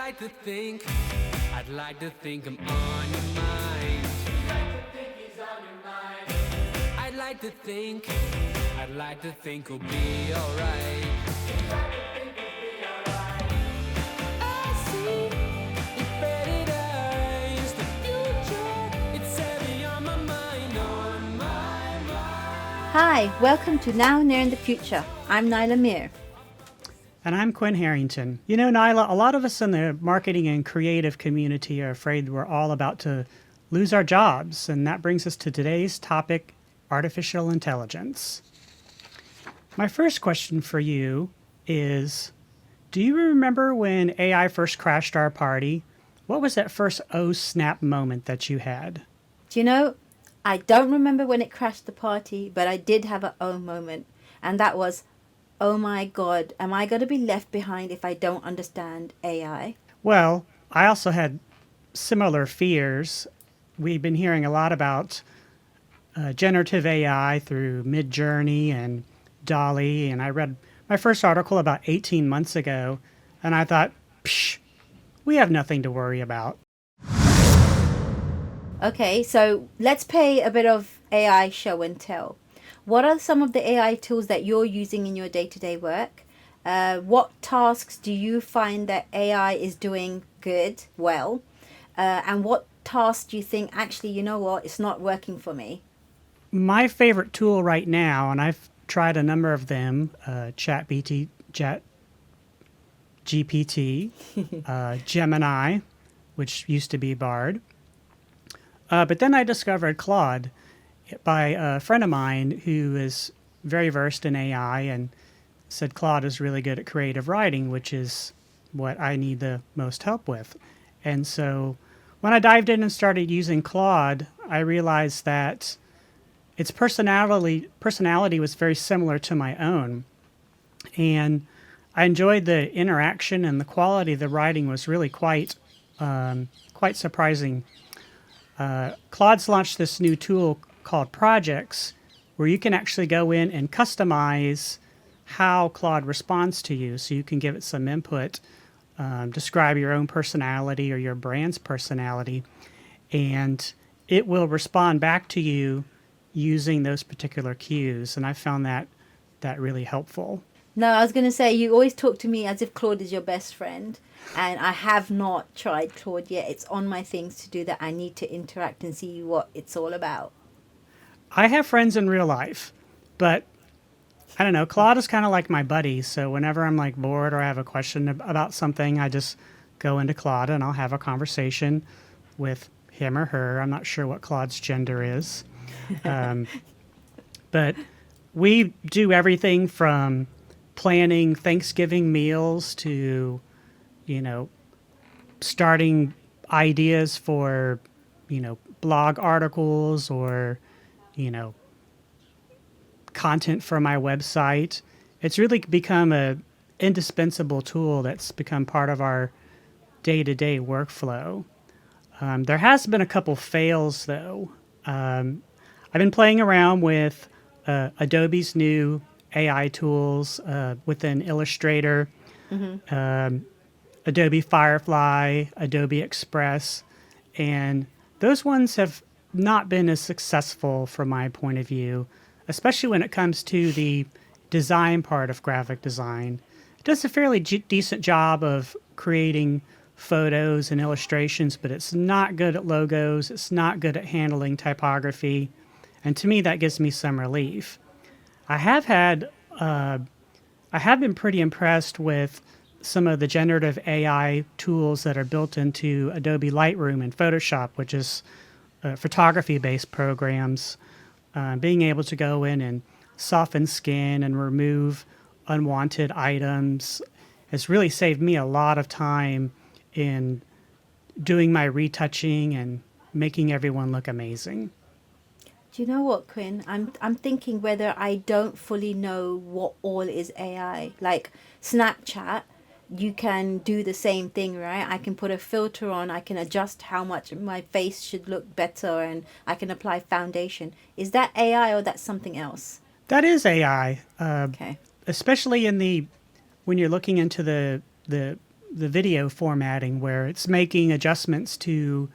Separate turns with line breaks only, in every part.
like to think, I'd like to think I'm on your mind. You'd like to think he's on your mind. I'd like to think, I'd like to think we'll be alright. You'd like to think we'll be alright. I see the faded eyes, the future, it's heavy on my mind, on my mind.
Hi, welcome to Now, Near in the Future. I'm Naila.
And I'm Quinn Harrington. You know, Naila, a lot of us in the marketing and creative community are afraid we're all about to lose our jobs. And that brings us to today's topic, artificial intelligence. My first question for you is, do you remember when AI first crashed our party? What was that first oh snap moment that you had?
Do you know, I don't remember when it crashed the party, but I did have a oh moment. And that was, oh my God, am I going to be left behind if I don't understand AI?
Well, I also had similar fears. We've been hearing a lot about generative AI through Midjourney and Dolly, and I read my first article about 18 months ago, and I thought, psh, we have nothing to worry about.
Okay, so let's play a bit of AI show and tell. What are some of the AI tools that you're using in your day-to-day work? What tasks do you find that AI is doing well? And what tasks do you think, actually, you know what, it's not working for me?
My favorite tool right now, and I've tried a number of them, Chat GPT, Gemini, which used to be Bard. But then I discovered Claude by a friend of mine who is very versed in AI and said Claude is really good at creative writing, which is what I need the most help with. And so when I dived in and started using Claude, I realized that its personality was very similar to my own. And I enjoyed the interaction, and the quality of the writing was really quite surprising. Claude's launched this new tool called Projects, where you can actually go in and customize how Claude responds to you. So you can give it some input, describe your own personality or your brand's personality, and it will respond back to you using those particular cues. And I found that really helpful.
No, I was going to say, you always talk to me as if Claude is your best friend. And I have not tried Claude yet. It's on my things to do that. I need to interact and see what it's all about.
I have friends in real life, but I don't know. Claude is kind of like my buddy. So whenever I'm like bored or I have a question about something, I just go into Claude and I'll have a conversation with him or her. I'm not sure what Claude's gender is. But we do everything from planning Thanksgiving meals to, starting ideas for, blog articles or, content for my website. It's really become a indispensable tool that's become part of our day-to-day workflow. There has been a couple fails, though. I've been playing around with Adobe's new AI tools within Illustrator, Adobe Firefly, Adobe Express, and those ones have not been as successful from my point of view, especially when it comes to the design part of graphic design. It does a fairly decent job of creating photos and illustrations, but it's not good at logos. It's not good at handling typography. And to me, that gives me some relief. I have been pretty impressed with some of the generative AI tools that are built into Adobe Lightroom and Photoshop, which is photography-based programs. Being able to go in and soften skin and remove unwanted items has really saved me a lot of time in doing my retouching and making everyone look amazing.
Do you know what, Quinn? I'm thinking whether I don't fully know what all is AI. Like Snapchat, you can do the same thing, right? I can put a filter on, I can adjust how much my face should look better, and I can apply foundation. Is that AI or that's something else?
That is AI.
Okay.
Especially when you're looking into the the video formatting where it's making adjustments to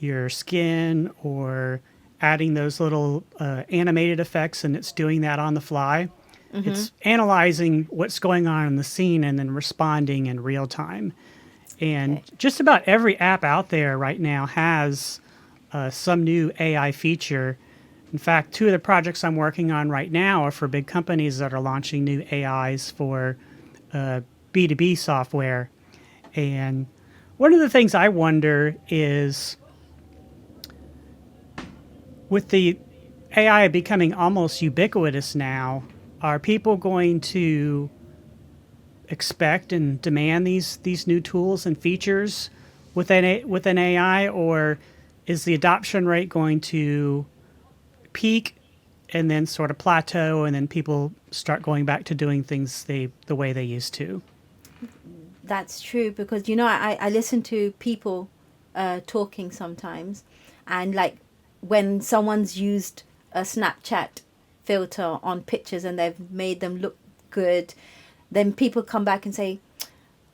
your skin or adding those little animated effects, and it's doing that on the fly. It's analyzing what's going on in the scene and then responding in real time. And just about every app out there right now has some new AI feature. In fact, 2 of the projects I'm working on right now are for big companies that are launching new AIs for B2B software. And one of the things I wonder is, with the AI becoming almost ubiquitous now, are people going to expect and demand these new tools and features with an AI, or is the adoption rate going to peak and then sort of plateau, and then people start going back to doing things the way they used to?
That's true, because I listen to people talking sometimes, and like when someone's used a Snapchat filter on pictures and they've made them look good, then people come back and say,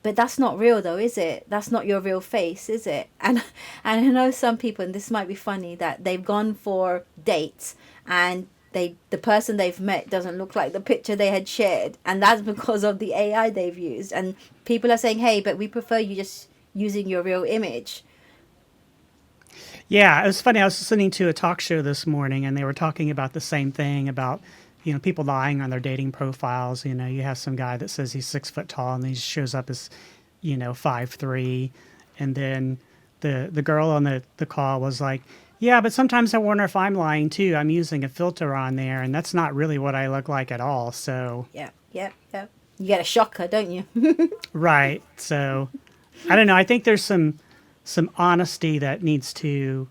but that's not real though, is it? That's not your real face, is it? And I know some people, and this might be funny, that they've gone for dates and the person they've met doesn't look like the picture they had shared, and that's because of the AI they've used. And people are saying, hey, but we prefer you just using your real image.
Yeah, it was funny. I was listening to a talk show this morning, and they were talking about the same thing about, people lying on their dating profiles. You have some guy that says he's 6 foot tall and he shows up as, 5'3", and then the girl on the call was like, yeah, but sometimes I wonder if I'm lying too. I'm using a filter on there, and that's not really what I look like at all. So
yeah. You get a shocker, don't you?
Right. So I don't know. I think there's some honesty that needs to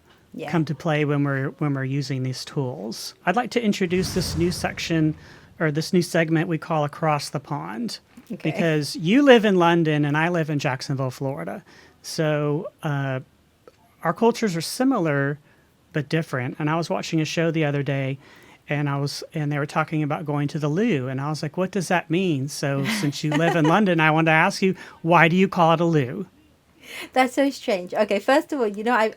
come to play when we're using these tools. I'd like to introduce this new section, or this new segment we call Across the Pond, because you live in London and I live in Jacksonville, Florida. So our cultures are similar but different. And I was watching a show the other day, and they were talking about going to the loo, and I was like, what does that mean? So since you live in London, I wanted to ask you, why do you call it a loo?
That's so strange. Okay, first of all,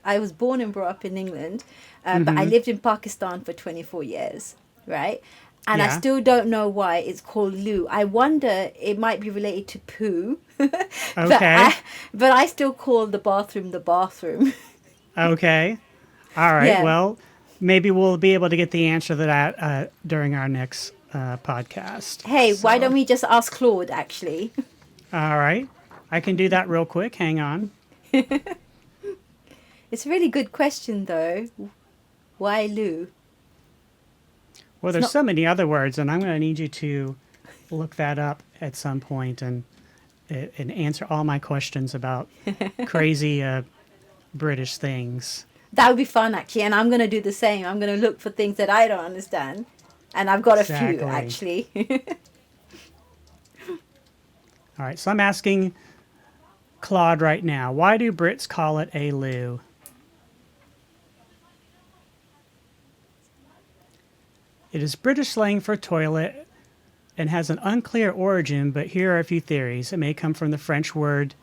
I was born and brought up in England, but I lived in Pakistan for 24 years, right? And I still don't know why it's called loo. I wonder, it might be related to poo.
Okay.
But I still call the bathroom.
Okay. All right.
Yeah.
Well, maybe we'll be able to get the answer to that during our next podcast.
Hey, why don't we just ask Claude, actually?
All right. I can do that real quick. Hang on.
It's a really good question, though. Why loo?
Well, there's so many other words, and I'm going to need you to look that up at some point and answer all my questions about crazy British things.
That would be fun, actually, and I'm going to do the same. I'm going to look for things that I don't understand, and I've got a few, actually.
All right, so I'm asking Claude right now, why do Brits call it a loo? It is British slang for toilet and has an unclear origin, but here are a few theories. It may come from the French word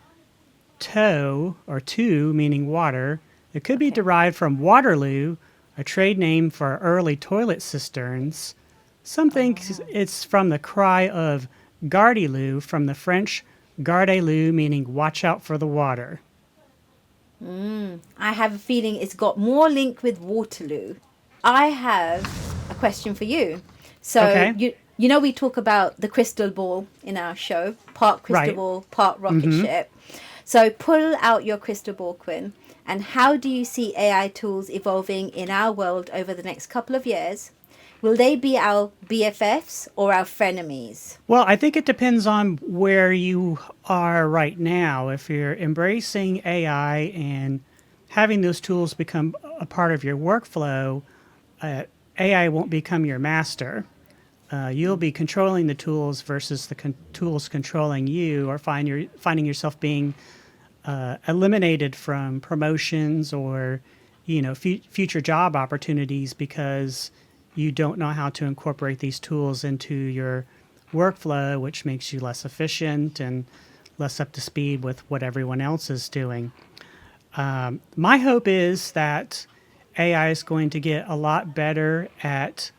"teau" or "to," meaning water. It could be derived from Waterloo, a trade name for early toilet cisterns. Some think it's from the cry of Gardez-loo, from the French Gardez-loo, meaning watch out for the water.
I have a feeling it's got more link with Waterloo. I have a question for you. So, we talk about the crystal ball in our show, part crystal ball, part rocket ship. So pull out your crystal ball, Quinn. And how do you see AI tools evolving in our world over the next couple of years? Will they be our BFFs or our frenemies?
Well, I think it depends on where you are right now. If you're embracing AI and having those tools become a part of your workflow, AI won't become your master. You'll be controlling the tools versus the tools controlling you, or finding yourself being eliminated from promotions or future job opportunities because you don't know how to incorporate these tools into your workflow, which makes you less efficient and less up to speed with what everyone else is doing. My hope is that AI is going to get a lot better at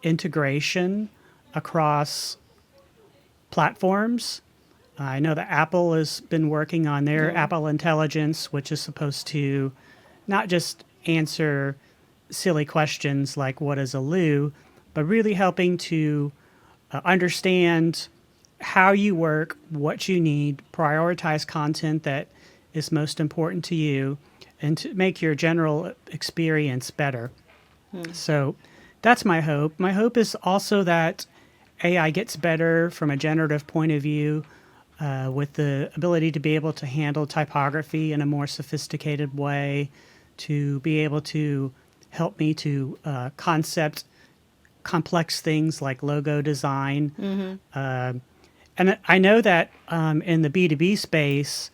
integration across platforms. I know that Apple has been working on their Apple Intelligence, which is supposed to not just answer silly questions like what is a loo, but really helping to understand how you work, what you need, prioritize content that is most important to you, and to make your general experience better. So that's my hope. My hope is also that AI gets better from a generative point of view, with the ability to be able to handle typography in a more sophisticated way, to be able to help me to concept complex things like logo design. And I know that in the B2B space,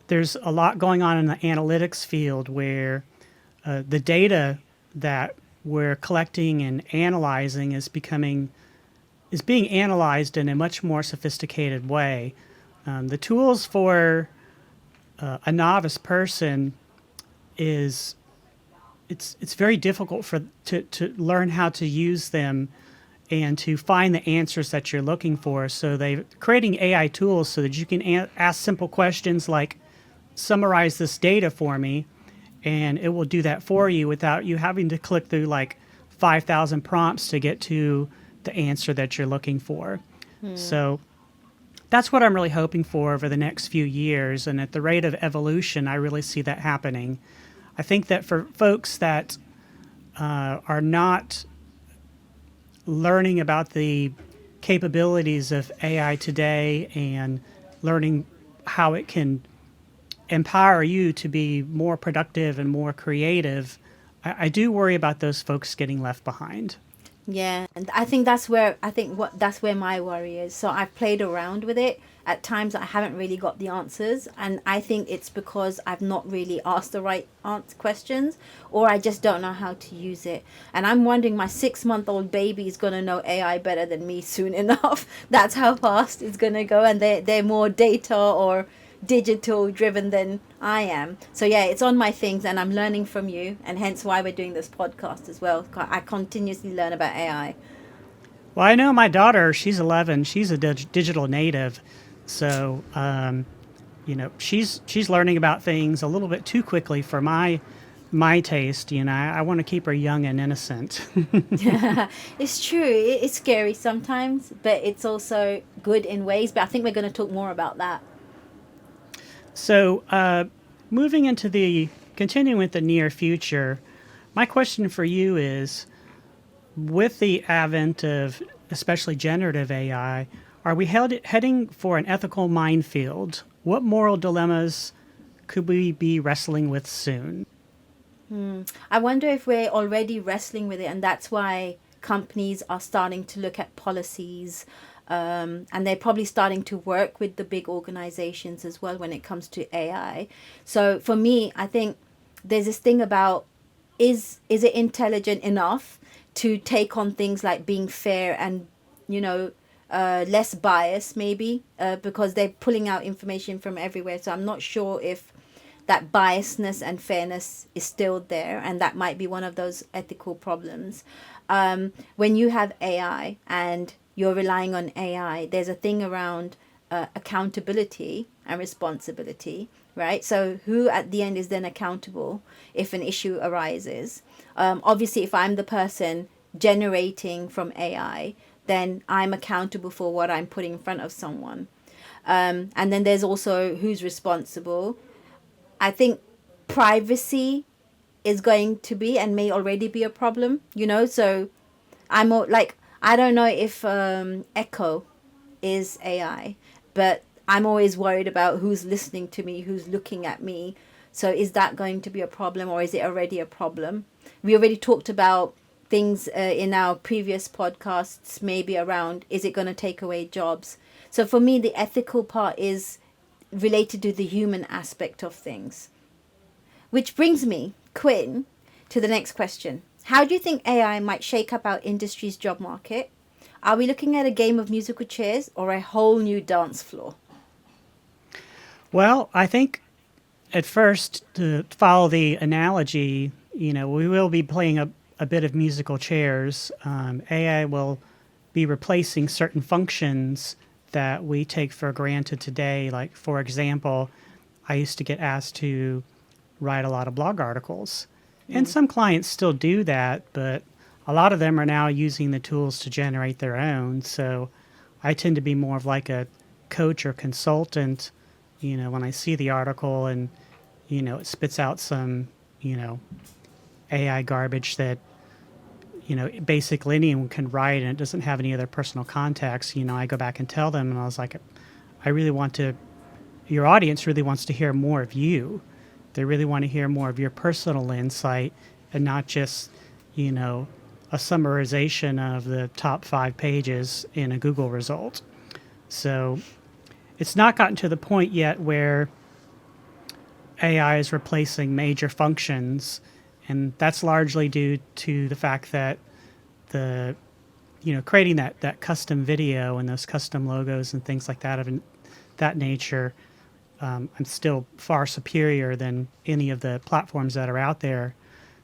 there's a lot going on in the analytics field where the data that we're collecting and analyzing is being analyzed in a much more sophisticated way. The tools for a novice person it's very difficult to learn how to use them and to find the answers that you're looking for. So they're creating AI tools so that you can ask simple questions like, summarize this data for me, and it will do that for you without you having to click through like 5,000 prompts to get to the answer that you're looking for. So that's what I'm really hoping for over the next few years. And at the rate of evolution, I really see that happening. I think that for folks that are not learning about the capabilities of AI today and learning how it can empower you to be more productive and more creative, I do worry about those folks getting left behind.
Yeah, and I think that's where my worry is. So I've played around with it. At times I haven't really got the answers, and I think it's because I've not really asked the right questions, or I just don't know how to use it. And I'm wondering, my 6-month-old baby is going to know AI better than me soon enough. That's how fast it's going to go, and they're more data or digital driven than I am. So yeah, it's on my things, and I'm learning from you, and hence why we're doing this podcast as well. I continuously learn about AI.
Well, I know my daughter, she's 11, she's a digital native. So, she's learning about things a little bit too quickly for my taste. I want to keep her young and innocent.
It's true. It's scary sometimes, but it's also good in ways. But I think we're going to talk more about that.
So, continuing with the near future, my question for you is, with the advent of especially generative AI, are we heading for an ethical minefield? What moral dilemmas could we be wrestling with soon?
I wonder if we're already wrestling with it, and that's why companies are starting to look at policies, and they're probably starting to work with the big organizations as well when it comes to AI. So for me, I think there's this thing about, is it intelligent enough to take on things like being fair and, less bias maybe, because they're pulling out information from everywhere. So I'm not sure if that biasness and fairness is still there, and that might be one of those ethical problems. When you have AI and you're relying on AI, there's a thing around accountability and responsibility, right? So who at the end is then accountable if an issue arises? Obviously, if I'm the person generating from AI, then I'm accountable for what I'm putting in front of someone. And then there's also who's responsible. I think privacy is going to be and may already be a problem, so I'm more like, I don't know if Echo is AI, but I'm always worried about who's listening to me, who's looking at me. So is that going to be a problem, or is it already a problem? We already talked about things in our previous podcasts, maybe around, is it going to take away jobs? So for me, the ethical part is related to the human aspect of things. Which brings me, Quinn, to the next question. How do you think AI might shake up our industry's job market? Are we looking at a game of musical chairs or a whole new dance floor?
Well, I think at first, to follow the analogy, we will be playing a bit of musical chairs. AI will be replacing certain functions that we take for granted today. Like, for example, I used to get asked to write a lot of blog articles. And some clients still do that, but a lot of them are now using the tools to generate their own. So I tend to be more of like a coach or consultant, when I see the article and, it spits out some, AI garbage that, basically anyone can write and it doesn't have any other personal context. I go back and tell them, and I was like, your audience really wants to hear more of you. They really want to hear more of your personal insight and not just, a summarization of the top 5 pages in a Google result. So it's not gotten to the point yet where AI is replacing major functions, and that's largely due to the fact that creating that custom video and those custom logos and things like that of that nature, I'm still far superior than any of the platforms that are out there.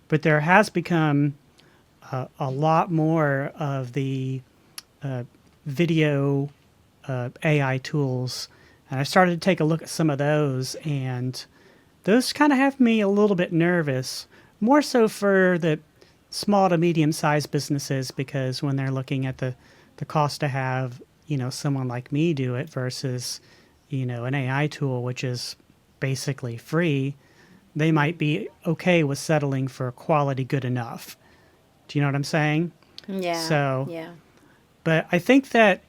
But there has become a lot more of the video AI tools, and I started to take a look at some of those, and those kind of have me a little bit nervous, more so for the small to medium-sized businesses, because when they're looking at the cost to have, someone like me do it versus, an AI tool, which is basically free, they might be okay with settling for quality good enough. Do you know what I'm saying?
Yeah.
So,
yeah.
But I think that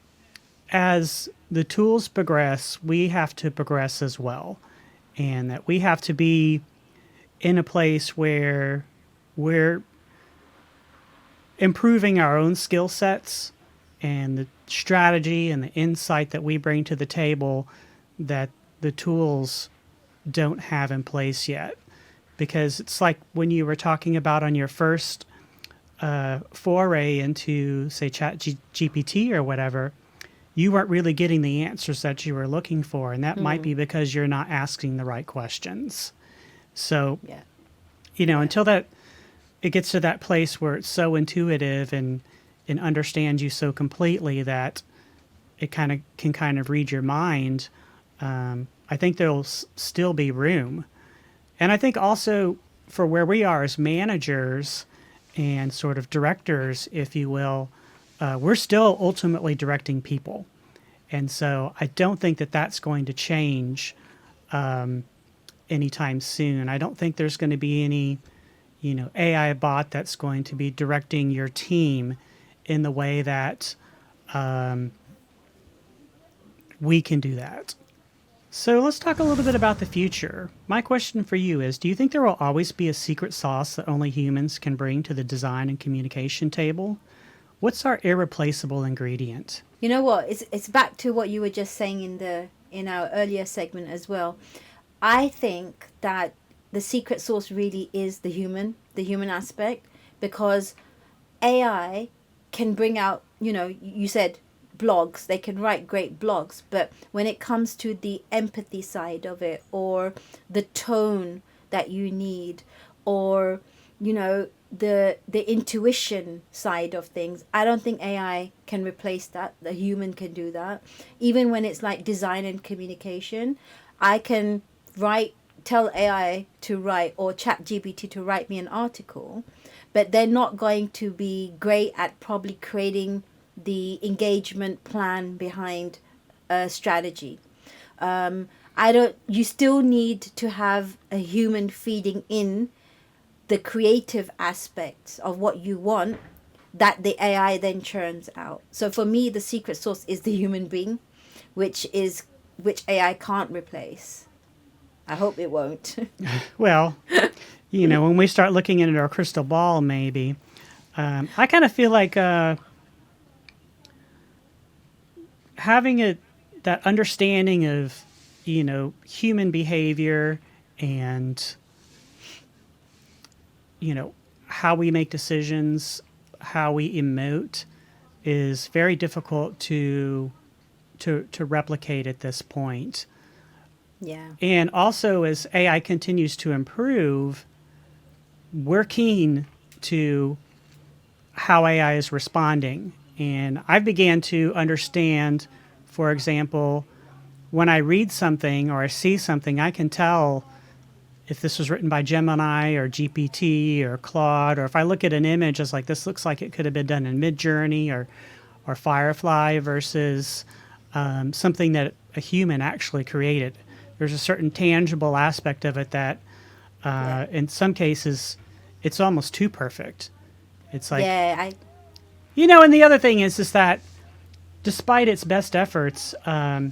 as the tools progress, we have to progress as well. And that we have to be in a place where we're improving our own skill sets and the strategy and the insight that we bring to the table that the tools don't have in place yet. Because it's like when you were talking about on your first foray into, say, GPT or whatever, you weren't really getting the answers that you were looking for. And that might be because you're not asking the right questions. So, until it gets to that place where it's so intuitive and understands you so completely that it can read your mind, I think there'll still be room. And I think also for where we are as managers and sort of directors, if you will, we're still ultimately directing people. And so I don't think that that's going to change anytime soon. I don't think there's going to be any, AI bot that's going to be directing your team in the way that we can do that. So let's talk a little bit about the future. My question for you is, do you think there will always be a secret sauce that only humans can bring to the design and communication table? What's our irreplaceable ingredient?
You know what? It's back to what you were just saying in our earlier segment as well. I think that the secret sauce really is the human aspect, because AI can bring out, you said blogs, they can write great blogs, but when it comes to the empathy side of it, or the tone that you need, or the intuition side of things, I don't think AI can replace that. The human can do that. Even when it's like design and communication, I can tell AI to write, or chat GPT to write me an article, but they're not going to be great at probably creating the engagement plan behind a strategy. You still need to have a human feeding in the creative aspects of what you want that the AI then churns out. So for me, the secret sauce is the human being, which AI can't replace. I hope it won't.
Well, when we start looking into our crystal ball, maybe, I kind of feel like having that understanding of, human behavior and, how we make decisions, how we emote is very difficult to replicate at this point.
Yeah.
And also, as AI continues to improve, we're keen to how AI is responding. And I began to understand, for example, when I read something or I see something, I can tell if this was written by Gemini or GPT or Claude, or if I look at an image, it's like, this looks like it could have been done in Midjourney or Firefly versus something that a human actually created. There's a certain tangible aspect of it that in some cases, it's almost too perfect. It's like, and the other thing is that despite its best efforts, AI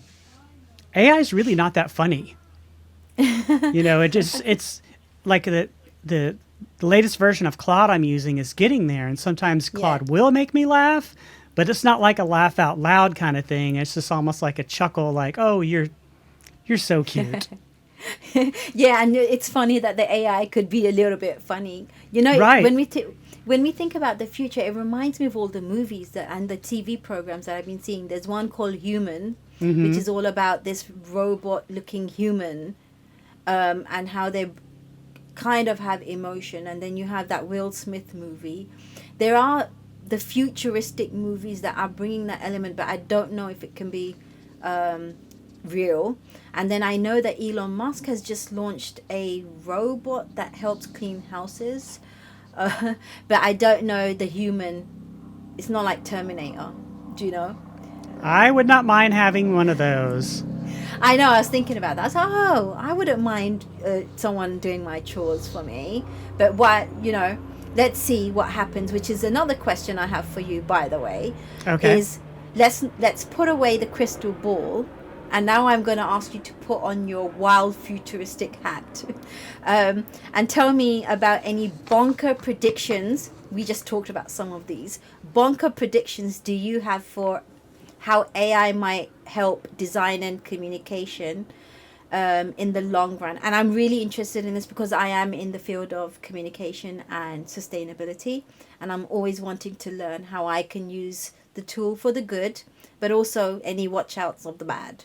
is really not that funny. It's like the latest version of Claude I'm using is getting there, and sometimes Claude will make me laugh, but it's not like a laugh out loud kind of thing. It's just almost like a chuckle, like, oh, you're so cute.
Yeah, and it's funny that the AI could be a little bit funny.
Right.
When we think about the future, it reminds me of all the movies and the TV programs that I've been seeing. There's one called Human, which is all about this robot-looking human, and how they kind of have emotion. And then you have that Will Smith movie. There are the futuristic movies that are bringing that element, but I don't know if it can be real. And then I know that Elon Musk has just launched a robot that helps clean houses. But I don't know the human. It's not like Terminator. Do you know?
I would not mind having one of those.
I know. I was thinking about that. I was like, oh, I wouldn't mind someone doing my chores for me. But let's see what happens. Which is another question I have for you, by the way.
Okay.
Is let's put away the crystal ball. And now I'm going to ask you to put on your wild futuristic hat and tell me about any bonker predictions. We just talked about some of these. Bonker predictions do you have for how AI might help design and communication in the long run? And I'm really interested in this because I am in the field of communication and sustainability. And I'm always wanting to learn how I can use the tool for the good, but also any watch outs of the bad.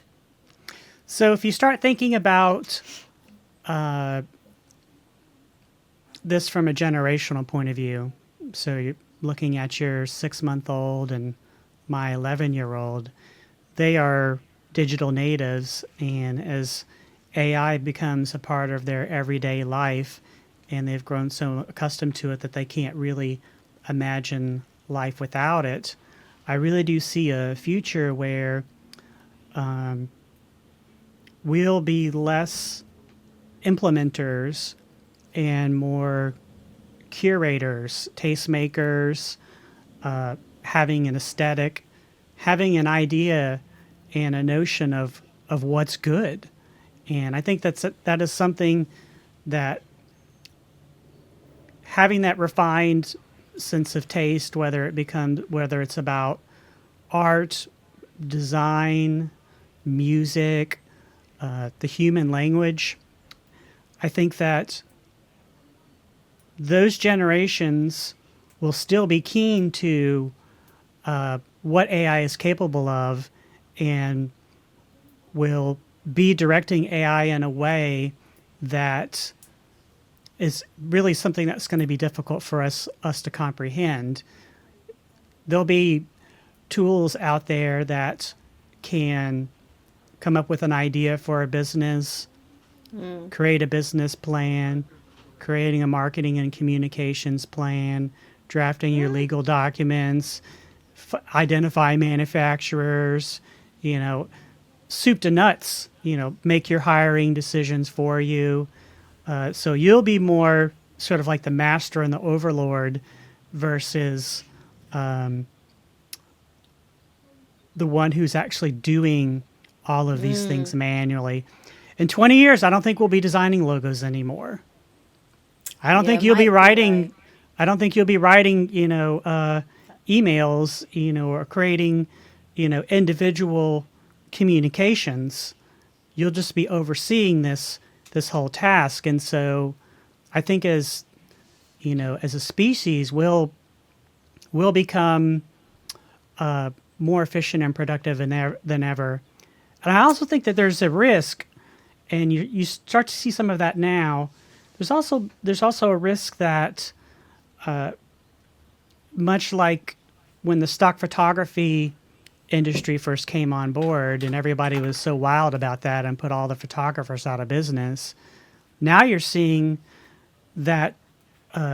So if you start thinking about this from a generational point of view, so you're looking at your 6-month-old and my 11-year-old, they are digital natives, and as AI becomes a part of their everyday life, and they've grown so accustomed to it that they can't really imagine life without it, I really do see a future where we'll be less implementers and more curators, tastemakers, having an aesthetic, having an idea and a notion of what's good. And I think that is something that having that refined sense of taste, whether it's about art, design, music, the human language, I think that those generations will still be keen to what AI is capable of, and will be directing AI in a way that is really something that's going to be difficult for us to comprehend. There'll be tools out there that can come up with an idea for a business, create a business plan, creating a marketing and communications plan, drafting your legal documents, identify manufacturers, soup to nuts, make your hiring decisions for you. So you'll be more sort of like the master and the overlord versus the one who's actually doing all of these things manually. In 20 years, I don't think we'll be designing logos anymore. I don't think you'll be writing. Right. I don't think you'll be writing, emails, or creating, individual communications. You'll just be overseeing this whole task. And so I think as a species, we'll become more efficient and productive than ever. And I also think that there's a risk, and you start to see some of that now. There's also a risk that, much like when the stock photography industry first came on board and everybody was so wild about that and put all the photographers out of business, now you're seeing that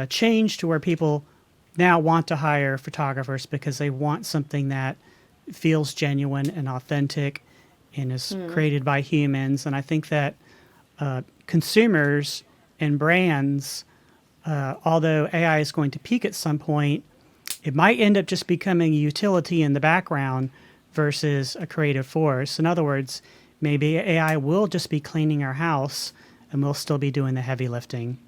change to where people now want to hire photographers because they want something that feels genuine and authentic and is created by humans. And I think that consumers and brands, although AI is going to peak at some point, it might end up just becoming a utility in the background versus a creative force. In other words, maybe AI will just be cleaning our house and we'll still be doing the heavy lifting.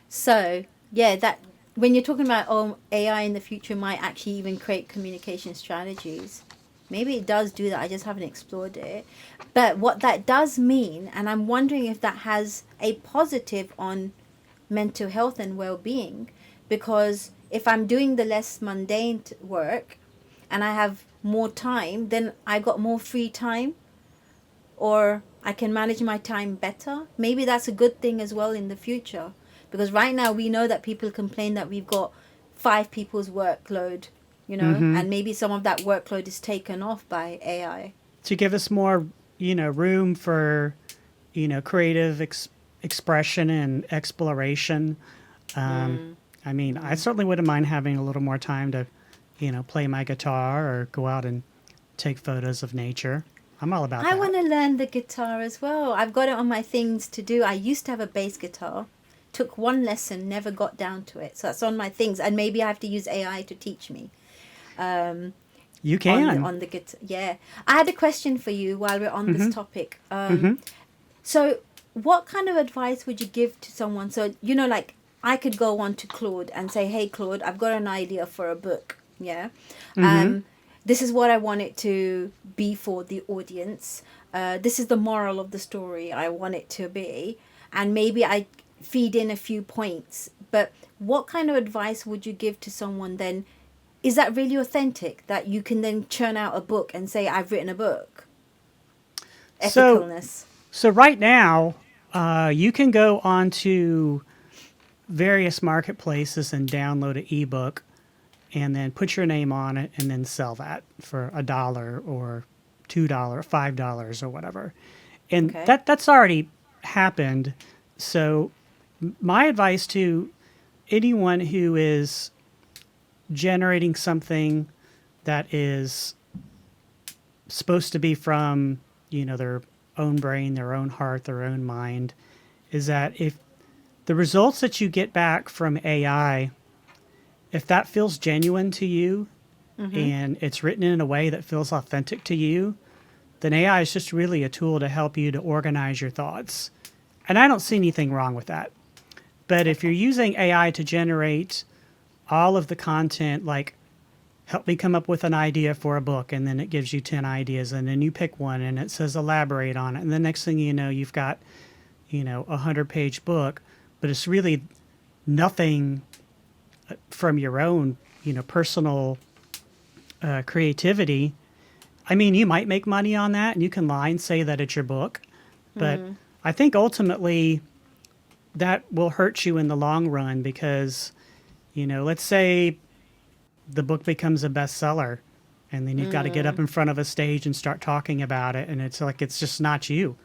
So, yeah, that when you're talking about AI in the future might actually even create communication strategies. Maybe it does do that. I just haven't explored it. But what that does mean, and I'm wondering if that has a positive on mental health and well-being, because if I'm doing the less mundane work and I have more time, then I got more free time, or I can manage my time better. Maybe that's a good thing as well in the future, because right now we know that people complain that we've got 5 people's workload, and maybe some of that workload is taken off by AI.
To give us more, room for, creative expression and exploration. I mean, I certainly wouldn't mind having a little more time to, play my guitar or go out and take photos of nature. I'm all about that.
I want to learn the guitar as well. I've got it on my things to do. I used to have a bass guitar. Took one lesson, never got down to it. So that's on my things. And maybe I have to use AI to teach me.
You can.
On the guitar. Yeah. I had a question for you while we're on this topic. So what kind of advice would you give to someone? So, like I could go on to Claude and say, hey, Claude, I've got an idea for a book. Yeah. This is what I want it to be for the audience. This is the moral of the story I want it to be. And maybe I feed in a few points. But what kind of advice would you give to someone then? Is that really authentic that you can then churn out a book and say, I've written a book? Ethicalness.
So right now, you can go onto various marketplaces and download an ebook and then put your name on it and then sell that for $1 or $2, $5 or whatever. And that's already happened. So my advice to anyone who is generating something that is supposed to be from, their own brain, their own heart, their own mind, is that if the results that you get back from AI, if that feels genuine to you and it's written in a way that feels authentic to you, then AI is just really a tool to help you to organize your thoughts. And I don't see anything wrong with that. But if you're using AI to generate all of the content, like help me come up with an idea for a book, and then it gives you 10 ideas, and then you pick one and it says elaborate on it. And the next thing you know, you've got, a 100-page book, but it's really nothing from your own, personal creativity. I mean, you might make money on that and you can lie and say that it's your book, but I think ultimately that will hurt you in the long run because, let's say the book becomes a bestseller and then you've got to get up in front of a stage and start talking about it. And it's like, it's just not you.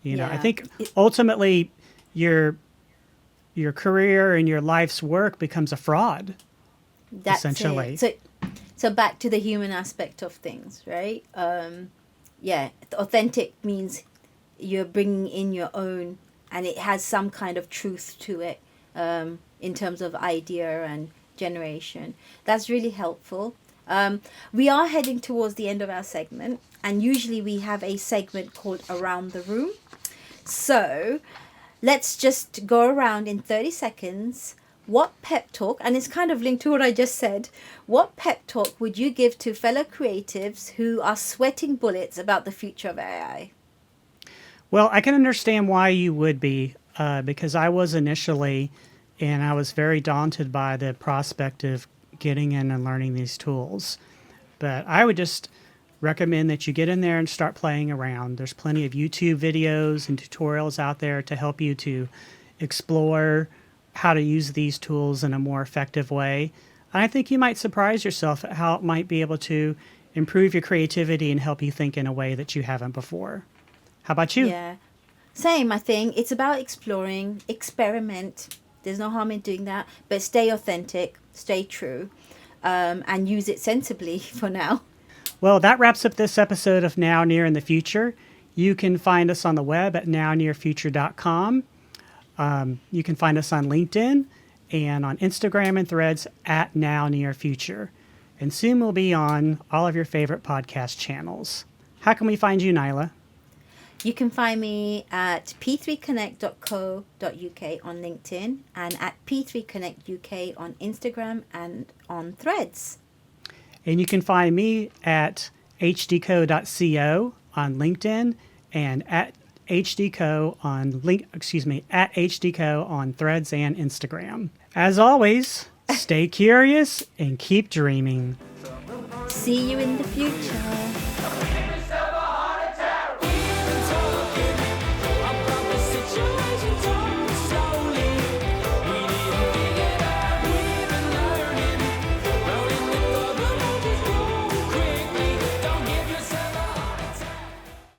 I think ultimately your career and your life's work becomes a fraud, essentially.
So back to the human aspect of things, right? Authentic means you're bringing in your own, and it has some kind of truth to it in terms of idea and generation. That's really helpful. We are heading towards the end of our segment, and usually we have a segment called Around the Room. So let's just go around in 30 seconds. What pep talk, and it's kind of linked to what I just said, what pep talk would you give to fellow creatives who are sweating bullets about the future of AI?
Well, I can understand why you would be, because I was initially, and I was very daunted by the prospect of getting in and learning these tools. But I would just recommend that you get in there and start playing around. There's plenty of YouTube videos and tutorials out there to help you to explore how to use these tools in a more effective way. And I think you might surprise yourself at how it might be able to improve your creativity and help you think in a way that you haven't before. How about you?
Yeah. Same, I think. It's about exploring, experiment. There's no harm in doing that. But stay authentic, stay true, and use it sensibly for now.
Well, that wraps up this episode of Now, Near, in the Future. You can find us on the web at nownearfuture.com. You can find us on LinkedIn and on Instagram and Threads at nownearfuture. And soon we'll be on all of your favorite podcast channels. How can we find you, Naila?
You can find me at p3connect.co.uk on LinkedIn and at p3connectuk on Instagram and on Threads.
And you can find me at hdco.co on LinkedIn and at hdco at hdco on Threads and Instagram. As always, stay curious and keep dreaming.
See you in the future.